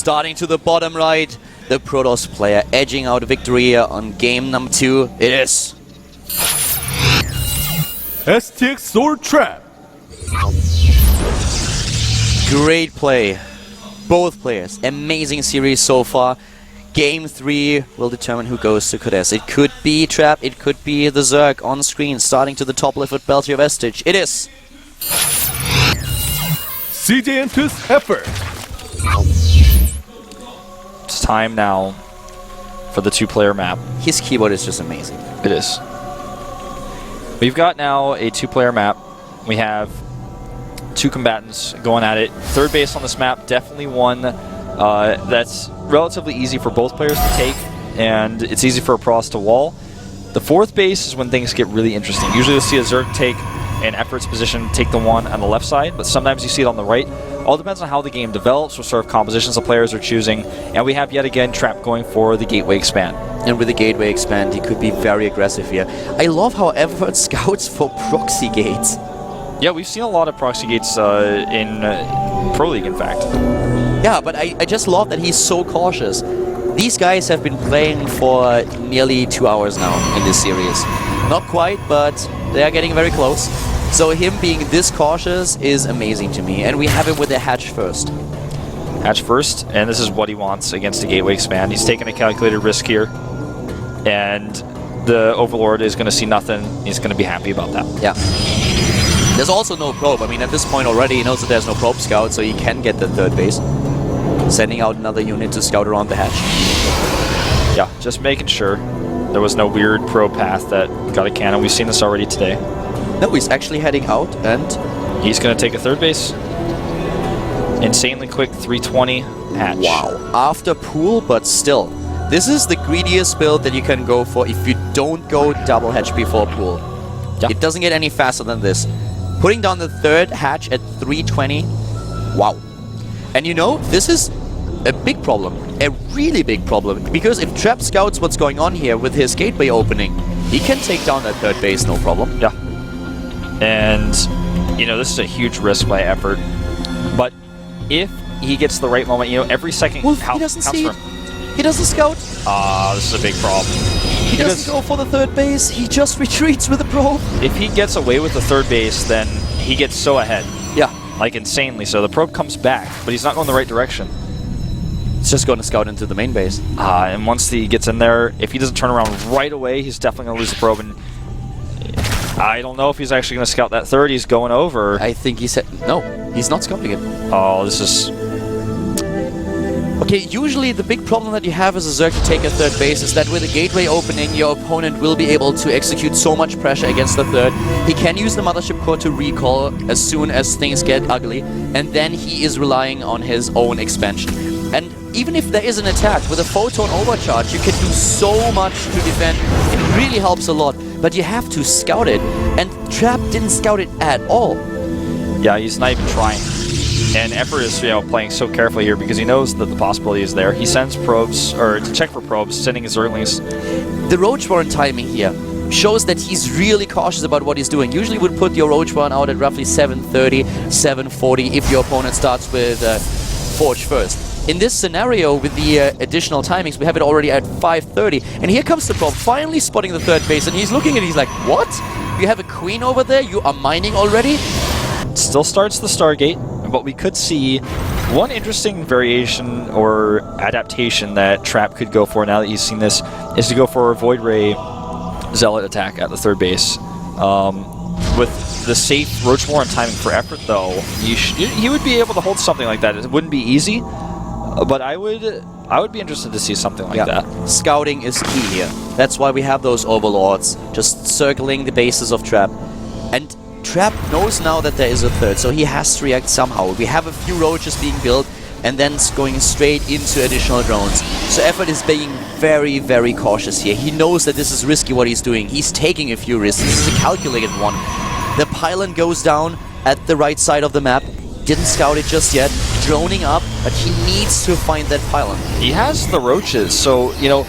starting to the bottom right. The Protoss player edging out victory here on game number 2. It is STX Sword Trap. Great play. Both players. Amazing series so far. Game 3 will determine who goes to Kodes. It could be Trap, it could be the Zerg on screen, starting to the top left with Beltier Vestige. It is CJ Entus Effort. It's time now for the 2-player map. His keyboard is just amazing. It is. We've got now a 2-player map. We have 2 combatants going at it. Third base on this map, definitely one that's relatively easy for both players to take, and it's easy for a Protoss to wall. The 4th base is when things get really interesting. Usually you'll see a Zerg take an Effort's position, take the one on the left side, but sometimes you see it on the right. All depends on how the game develops, what sort of compositions the players are choosing, and we have yet again Trap going for the Gateway Expand. And with the Gateway Expand, he could be very aggressive here. I love how Effort scouts for proxy gates. Yeah, we've seen a lot of proxy gates in Pro League, in fact. Yeah, but I just love that he's so cautious. These guys have been playing for nearly 2 hours now in this series. Not quite, but they are getting very close. So him being this cautious is amazing to me. And we have him with the hatch first. Hatch first, and this is what he wants against the Gateway Expand. He's taking a calculated risk here, and the Overlord is going to see nothing. He's going to be happy about that. Yeah. There's also no probe. I mean, at this point already, he knows that there's no probe scout, so he can get the 3rd base. Sending out another unit to scout around the hatch. Yeah, just making sure there was no weird probe path that got a cannon. We've seen this already today. No, he's actually heading out, and he's going to take a 3rd base. Insanely quick 320 hatch. Wow. After pool, but still. This is the greediest build that you can go for if you don't go double hatch before pool. Yeah. It doesn't get any faster than this. Putting down the 3rd hatch at 320. Wow. And you know, this is a big problem. A really big problem. Because if Trap scouts what's going on here with his gateway opening, he can take down that 3rd base, no problem. Yeah. And, you know, this is a huge risk by Effort. But if he gets the right moment, you know, every second Wolf, he doesn't see it. He doesn't scout. This is a big problem. He doesn't go for the 3rd base. He just retreats with the probe. If he gets away with the 3rd base, then he gets so ahead. Yeah. Like insanely. So the probe comes back, but he's not going the right direction. It's just going to scout into the main base. And once he gets in there, if he doesn't turn around right away, he's definitely going to lose the probe. And I don't know if he's actually going to scout that 3rd. He's going over. I think he said no. He's not scouting it. Oh, this is... Okay, usually the big problem that you have as a Zerg to take a 3rd base is that with a gateway opening, your opponent will be able to execute so much pressure against the 3rd. He can use the Mothership Core to recall as soon as things get ugly, and then he is relying on his own expansion. And even if there is an attack with a Photon Overcharge, you can do so much to defend. It really helps a lot, but you have to scout it. And Trap didn't scout it at all. Yeah, he's not even trying. And Effort is, you know, playing so carefully here because he knows that the possibility is there. He sends probes, or to check for probes, sending his Zerglings. The Roach Warren timing here shows that he's really cautious about what he's doing. Usually would put your Roach Warren out at roughly 730, 740 if your opponent starts with Forge first. In this scenario, with the additional timings, we have it already at 530. And here comes the probe, finally spotting the 3rd base, and he's looking at it, he's like, what? You have a queen over there? You are mining already? Still starts the Stargate. But we could see one interesting variation or adaptation that Trap could go for now that he's seen this is to go for a Void Ray Zealot attack at the 3rd base. With the safe Roach Warren timing for Effort, though, he would be able to hold something like that. It wouldn't be easy, but I would be interested to see something like that. Scouting is key here. That's why we have those Overlords just circling the bases of Trap. And Trap knows now that there is a 3rd, so he has to react somehow. We have a few roaches being built, and then going straight into additional drones. So Effort is being very, very cautious here. He knows that this is risky what he's doing. He's taking a few risks. This is a calculated one. The pylon goes down at the right side of the map. Didn't scout it just yet. Droning up, but he needs to find that pylon. He has the roaches, so, you know,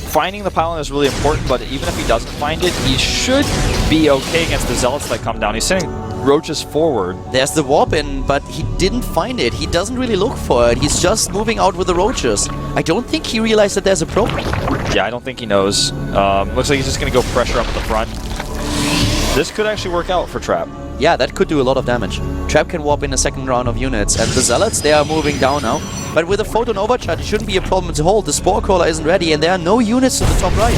finding the pylon is really important, but even if he doesn't find it, he should be okay against the Zealots that come down. He's sending roaches forward. There's the warp in, but he didn't find it. He doesn't really look for it. He's just moving out with the roaches. I don't think he realized that there's a probe. Yeah, I don't think he knows. Looks like he's just going to go pressure up at the front. This could actually work out for Trap. Yeah, that could do a lot of damage. Trap can warp in a second round of units, and the Zealots, they are moving down now. But with a Photon Overcharge, it shouldn't be a problem to hold. The Spore Crawler isn't ready, and there are no units to the top right.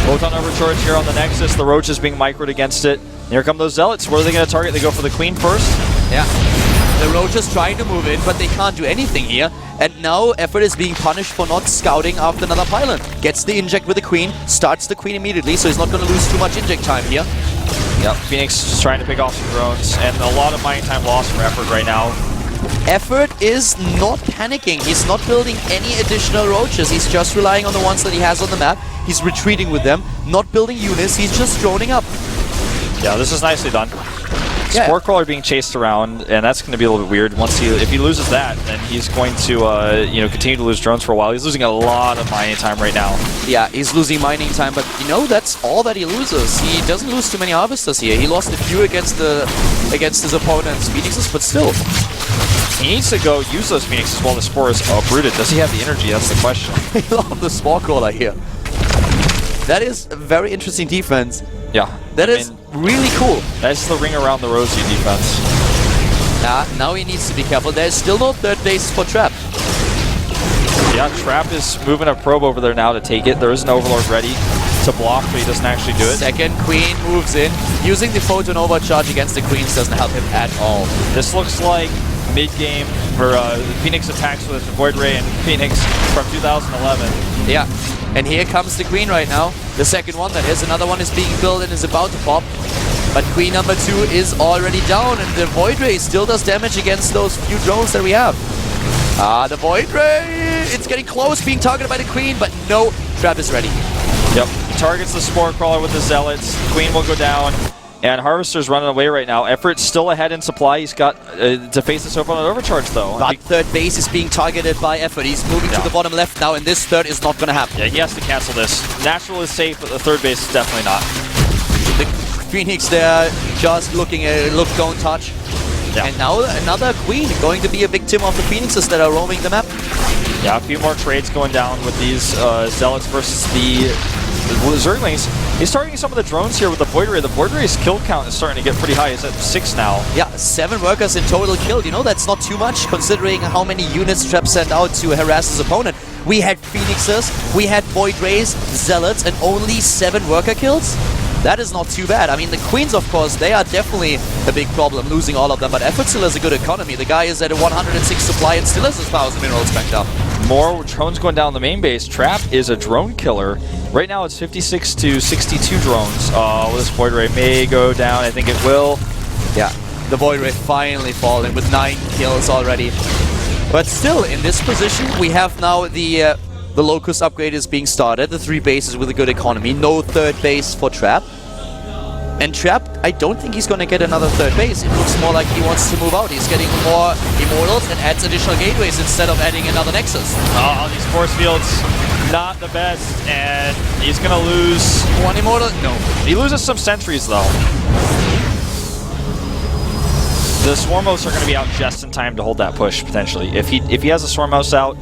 Photon Overcharge here on the Nexus. The Roach is being microed against it. Here come those Zealots. Where are they going to target? They go for the Queen first. Yeah. The Roach is trying to move in, but they can't do anything here. And now Effort is being punished for not scouting after another pylon. Gets the inject with the Queen, starts the Queen immediately, so he's not going to lose too much inject time here. Yep, Phoenix is trying to pick off some drones, and a lot of mining time lost for Effort right now. Effort is not panicking. He's not building any additional roaches. He's just relying on the ones that he has on the map. He's retreating with them, not building units. He's just droning up. Yeah, this is nicely done. Yeah. Spore Crawler being chased around, and that's going to be a little bit weird. If he loses that, then he's going to continue to lose drones for a while. He's losing a lot of mining time right now. Yeah, he's losing mining time, but that's all that he loses. He doesn't lose too many harvesters here. He lost a few against his opponent's Phoenixes, but still. He needs to go use those Phoenixes while the Spore is uprooted. Does he have the energy? That's the question. I love the Spore Crawler here. That is a very interesting defense. Yeah. That is really cool. That's the ring around the rosy defense. Now he needs to be careful. There's still no third base for Trap. Yeah, Trap is moving a probe over there now to take it. There is an Overlord ready to block, but he doesn't actually do it. Second Queen moves in. Using the Photon Overcharge against the Queens doesn't help him at all. This looks like mid-game for Phoenix attacks with Void Ray and Phoenix from 2011. Yeah. And here comes the Queen right now. The second one, that is. Another one is being built and is about to pop. But Queen number 2 is already down, and the Void Ray still does damage against those few drones that we have. The Void Ray! It's getting close, being targeted by the Queen, but no, Trap is ready. Yep. He targets the Spore Crawler with the Zealots. Queen will go down. And Harvester's running away right now. Effort's still ahead in supply. He's got to face this over on an overcharge, though. But third base is being targeted by Effort. He's moving to the bottom left now, and this third is not going to happen. Yeah, he has to cancel this. Natural is safe, but the third base is definitely not. The Phoenix there just looking at it. Look, don't touch. Yeah. And now another Queen going to be a victim of the Phoenixes that are roaming the map. Yeah, a few more trades going down with these Zealots versus the Zerglings. He's targeting some of the drones here with the Void Ray. The Void Ray's kill count is starting to get pretty high. He's at 6 now. Yeah, 7 workers in total killed. That's not too much considering how many units Trap sent out to harass his opponent. We had Phoenixes, we had Void Rays, Zealots, and only 7 worker kills? That is not too bad. I mean, the Queens, of course, they are definitely a big problem, losing all of them, but Effort still has a good economy. The guy is at a 106 supply and still has his 1,000 minerals backed up. More drones going down the main base. Trap is a drone killer. Right now it's 56 to 62 drones. This Void Ray may go down. I think it will. Yeah, the Void Ray finally falling with 9 kills already. But still, in this position, we have now the Locust upgrade is being started. The 3 bases with a good economy. No third base for Trap. And Trap, I don't think he's going to get another third base. It looks more like he wants to move out. He's getting more Immortals and adds additional gateways instead of adding another Nexus. These force fields, not the best, and he's going to lose 1 Immortal? No. He loses some sentries, though. The Swarm Hosts are going to be out just in time to hold that push, potentially. If he has a Swarm Host out,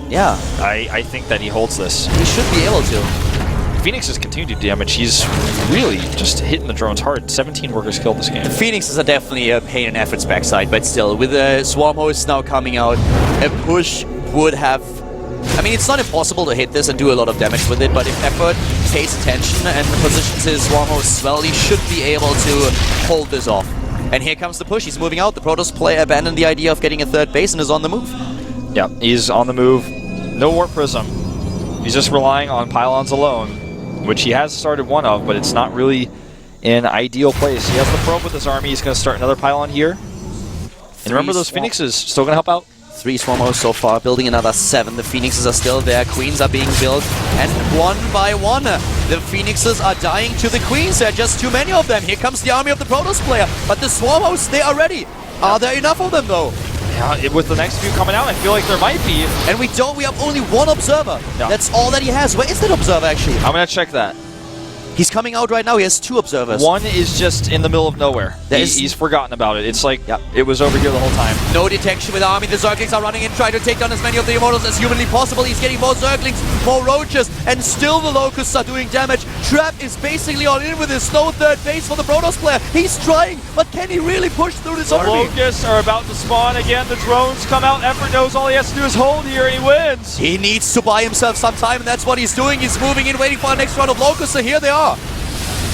yeah, I think that he holds this. He should be able to. Phoenix has continued to damage. He's really just hitting the drones hard. 17 workers killed this game. The Phoenixes are definitely a pain in Effort's backside, but still, with the Swarm Hosts now coming out, a push would have... I mean, it's not impossible to hit this and do a lot of damage with it, but if Effort pays attention and positions his Swarm Hosts well, he should be able to hold this off. And here comes the push. He's moving out. The Protoss player abandoned the idea of getting a third base and is on the move. Yeah, he's on the move. No Warp Prism. He's just relying on pylons alone, which he has started one of, but it's not really an ideal place. He has the probe with his army. He's going to start another pylon here. And remember, those Phoenixes still going to help out? 3 Swarm Hosts so far, building another 7. The Phoenixes are still there. Queens are being built. And one by one, the Phoenixes are dying to the Queens. There are just too many of them. Here comes the army of the Protoss player. But the Swarm Hosts, they are ready. Are there enough of them, though? Yeah, with the next few coming out, I feel like there might be. And we have only 1 observer. Yeah. That's all that he has. Where is that observer, actually? I'm going to check that. He's coming out right now. He has 2 observers. One is just in the middle of nowhere. He's forgotten about it. It's like it was over here the whole time. No detection with Army. The Zerglings are running in, trying to take down as many of the Immortals as humanly possible. He's getting more Zerglings, more Roaches, and still the Locusts are doing damage. Trap is basically all in with his no third base for the Protoss player. He's trying, but can he really push through this army? The Locusts are about to spawn again. The drones come out. Effort knows all he has to do is hold here, and he wins. He needs to buy himself some time, and that's what he's doing. He's moving in, waiting for the next round of Locusts, so here they are.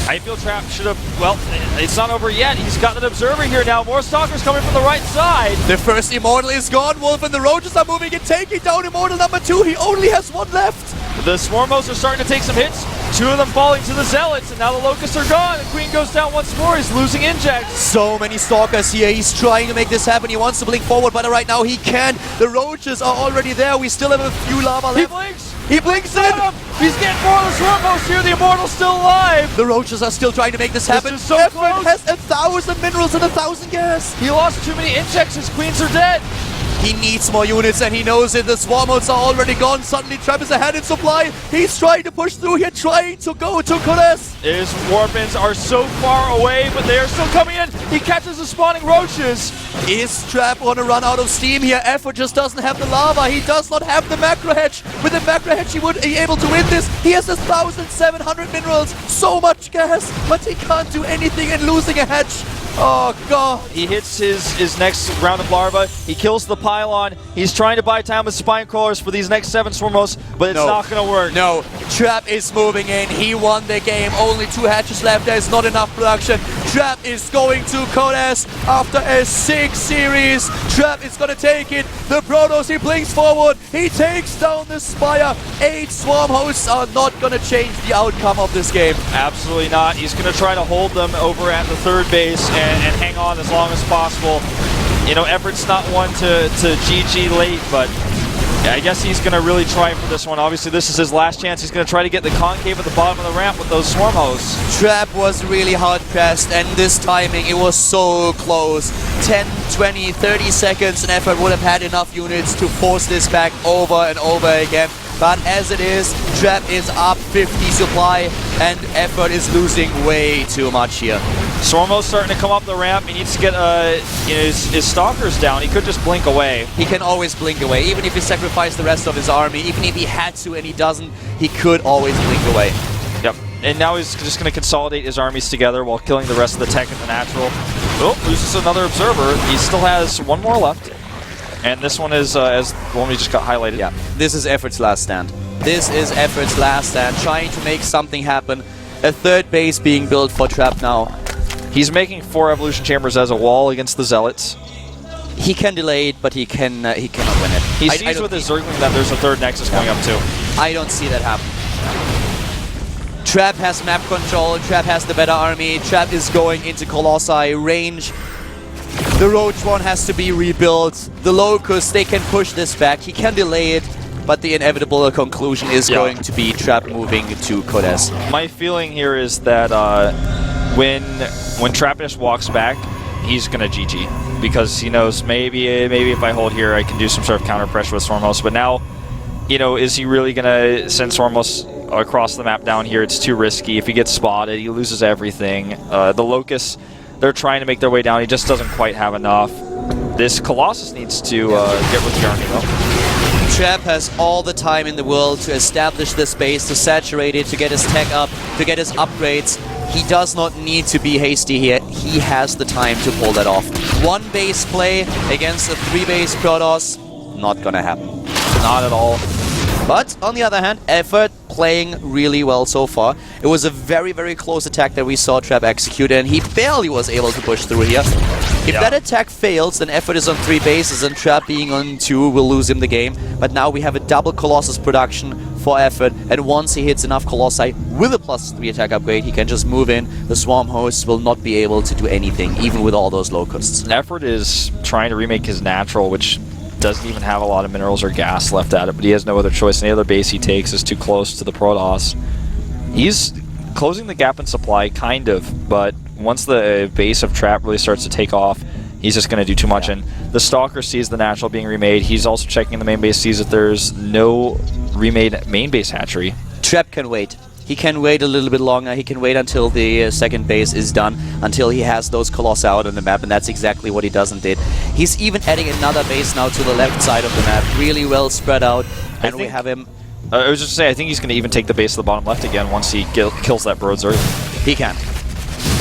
I feel Trap should have, well, it's not over yet. He's got an observer here now. More Stalkers coming from the right side. The first Immortal is gone. Wolf and the Roaches are moving in, taking down Immortal number 2. He only has 1 left. The Swarmos are starting to take some hits. 2 of them falling to the Zealots, and now the Locusts are gone. The Queen goes down once more. He's losing injects. So many Stalkers here. He's trying to make this happen. He wants to blink forward, but right now he can't. The Roaches are already there. We still have a few lava left. He blinks. He blinks in. He's getting more of the Swarmos here. The Immortal's still alive. The Roaches are still trying to make this happen. This is so Effort close. has 1,000 minerals and 1,000 gas. He lost too many injects. His Queens are dead. He needs more units and he knows it. The Swarmos are already gone. Suddenly Trap is ahead in supply. He's trying to push through here, trying to go to Kodes. His Warpins are so far away, but they are still coming in. He catches the spawning Roaches. Is Trap on a run out of steam here? Effort just doesn't have the lava. He does not have the macro hedge. With the macro hedge, he would be able to win this. He has 1,700 minerals. So much gas, but he can't do anything and losing a hedge. Oh, God. He hits his next round of larva. He kills the pylon. He's trying to buy time with spine crawlers for these next 7 Swarmos, but it's not going to work. No, Trap is moving in. He won the game. Only 2 hatches left. There's not enough production. Trap is going to Kodes after a 6 series. Trap is going to take it. The Protoss, he blinks forward. He takes down the Spire. 8 Swarm hosts are not going to change the outcome of this game. Absolutely not. He's going to try to hold them over at the 3rd base and hang on as long as possible. You know, Effort's not one to GG late, but I guess he's going to really try for this one. Obviously, this is his last chance. He's going to try to get the concave at the bottom of the ramp with those swarm hosts. Trap was really hard pressed, and this timing, it was so close. 10, 20, 30 seconds, and Effort would have had enough units to force this back over and over again. But as it is, Trap is up 50 supply, and Effort is losing way too much here. Swarmo's starting to come up the ramp. He needs to get his Stalkers down. He could just blink away. He can always blink away, even if he sacrificed the rest of his army. Even if he had to and he doesn't, he could always blink away. Yep. And now he's just going to consolidate his armies together while killing the rest of the tech and the natural. Oh, loses another observer. He still has 1 more left. And this one is as the one we just got highlighted. Yeah, this is Effort's last stand. This is Effort's last stand, trying to make something happen. A 3rd base being built for Trap now. He's making 4 evolution chambers as a wall against the Zealots. He can delay it, but he cannot win it. He sees with his Zergling that there's a 3rd Nexus going up too. I don't see that happen. Trap has map control, Trap has the better army, Trap is going into Colossi range. The Roach one has to be rebuilt. The Locust, they can push this back. He can delay it, but the inevitable conclusion is going to be Trap moving to Kodes. My feeling here is that when Trappish walks back, he's gonna GG because he knows maybe if I hold here, I can do some sort of counter pressure with Swarmos. But now, you know, is he really gonna send Swarmos across the map down here? It's too risky. If he gets spotted, he loses everything. The Locusts, they're trying to make their way down. He just doesn't quite have enough. This Colossus needs to get with the army though. Trap has all the time in the world to establish this base, to saturate it, to get his tech up, to get his upgrades. He does not need to be hasty here. He has the time to pull that off. 1 base play against a 3 base Protoss, not gonna happen. Not at all. But on the other hand, Effort playing really well so far. It was a very, very close attack that we saw Trap execute, and he barely was able to push through here. If that attack fails, then Effort is on 3 bases, and Trap being on 2 will lose him the game. But now we have a double Colossus production for Effort, and once he hits enough Colossi with a +3 attack upgrade, he can just move in. The Swarm hosts will not be able to do anything, even with all those Locusts. Effort is trying to remake his natural, which doesn't even have a lot of minerals or gas left at it, but he has no other choice. Any other base he takes is too close to the Protoss. He's closing the gap in supply, kind of, but once the base of Trap really starts to take off, he's just going to do too much. And the Stalker sees the natural being remade. He's also checking the main base, sees that there's no remade main base hatchery. Trap can wait. He can wait a little bit longer. He can wait until the second base is done, until he has those Colossi out on the map, and that's exactly what he does and did. He's even adding another base now to the left side of the map, really well spread out, and we have him... I was just saying, I think he's going to even take the base to the bottom left again once he kills that Broads early. He can.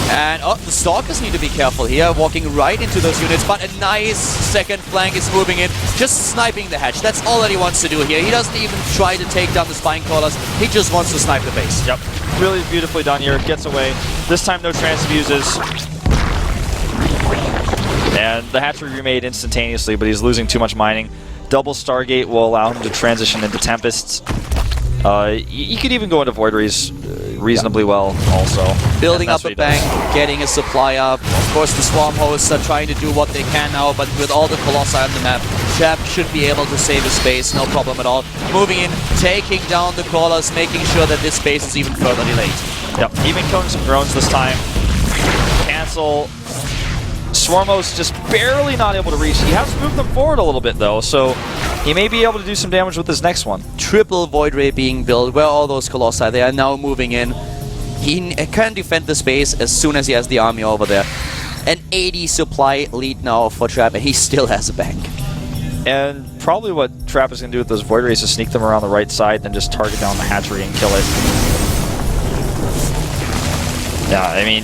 And the Stalkers need to be careful here, walking right into those units, but a nice second flank is moving in, just sniping the hatch. That's all that he wants to do here. He doesn't even try to take down the spine crawlers, he just wants to snipe the base. Yep, really beautifully done here, gets away. This time no transfuses. And the hatchery remade instantaneously, but he's losing too much mining. Double Stargate will allow him to transition into Tempests. You could even go into Void Rays reasonably well also. Building up a bank, getting a supply up. Of course the Swarm hosts are trying to do what they can now, but with all the Colossi on the map, Trap should be able to save his space, no problem at all. Moving in, taking down the crawlers, making sure that this space is even further delayed. Yep, even killing some drones this time. Cancel. Swarmos just barely not able to reach. He has moved them forward a little bit though, so he may be able to do some damage with this next one. Triple Void Ray being built. Where are all those Colossi? They are now moving in. He can defend the space as soon as he has the army over there. An 80 supply lead now for Trap, and he still has a bank. And probably what Trap is going to do with those Void Rays is sneak them around the right side, then just target down the hatchery and kill it. Yeah, I mean,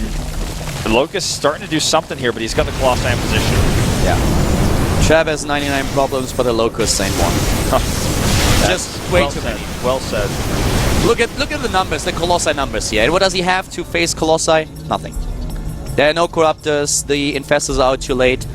Locust's starting to do something here, but he's got the Colossi in position. Yeah. Trap has 99 problems, but the Locusts ain't one. Just way too many. Well said. Look at the numbers, the Colossi numbers here. And what does he have to face Colossi? Nothing. There are no Corruptors, the Infestors are out too late.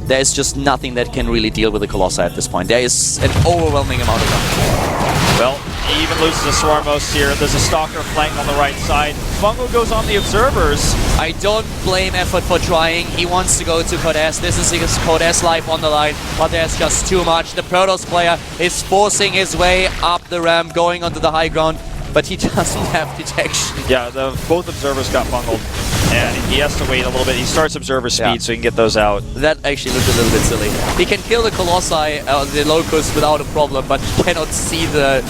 There is just nothing that can really deal with the Colossi at this point. There is an overwhelming amount of damage. Well, he even loses a Swarmos here. There's a Stalker flank on the right side. Fungo goes on the Observers. I don't blame Effort for trying. He wants to go to Code S. This is his Code S life on the line, but there's just too much. The Protoss player is forcing his way up the ramp, going onto the high ground, but he doesn't have detection. Yeah, both Observers got bungled, and he has to wait a little bit. He starts Observer speed so he can get those out. That actually looked a little bit silly. He can kill the Colossi, the Locusts, without a problem, but he cannot see the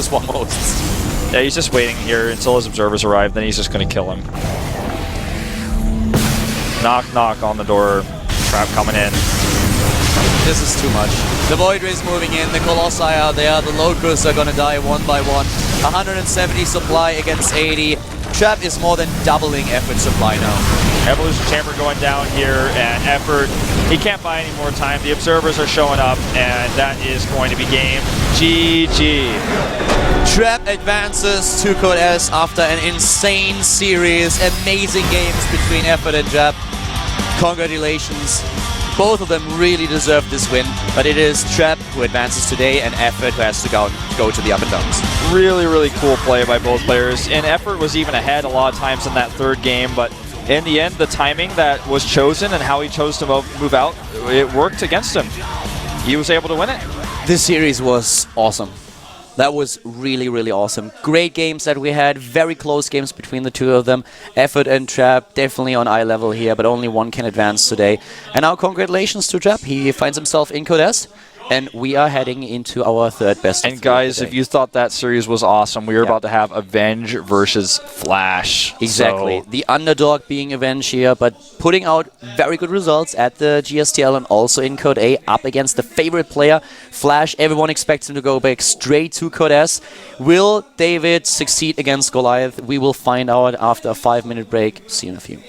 Swarm hosts. Yeah, he's just waiting here until his Observers arrive, then he's just going to kill him. Knock, knock on the door. Trap coming in. This is too much. The Void Rays moving in, the Colossi are there, the Locusts are gonna die one by one. 170 supply against 80. Trap is more than doubling Effort supply now. Evolution Chamber going down here, and Effort, he can't buy any more time. The Observers are showing up, and that is going to be game GG. Trap advances to Code S after an insane series. Amazing games between Effort and Trap. Congratulations. Both of them really deserve this win, but it is Trap who advances today and Effort who has to go to the up and downs. Really, really cool play by both players. And Effort was even ahead a lot of times in that third game, but in the end, the timing that was chosen and how he chose to move out, it worked against him. He was able to win it. This series was awesome. That was really, really awesome. Great games that we had. Very close games between the two of them. Effort and Trap definitely on eye level here, but only one can advance today. And now congratulations to Trap. He finds himself in Code S. And we are heading into our third best of And guys, if you thought that series was awesome, we were about to have Avenge versus Flash. Exactly. So the underdog being Avenge here, but putting out very good results at the GSTL and also in Code A up against the favorite player, Flash. Everyone expects him to go back straight to Code S. Will David succeed against Goliath? We will find out after a 5-minute break. See you in a few.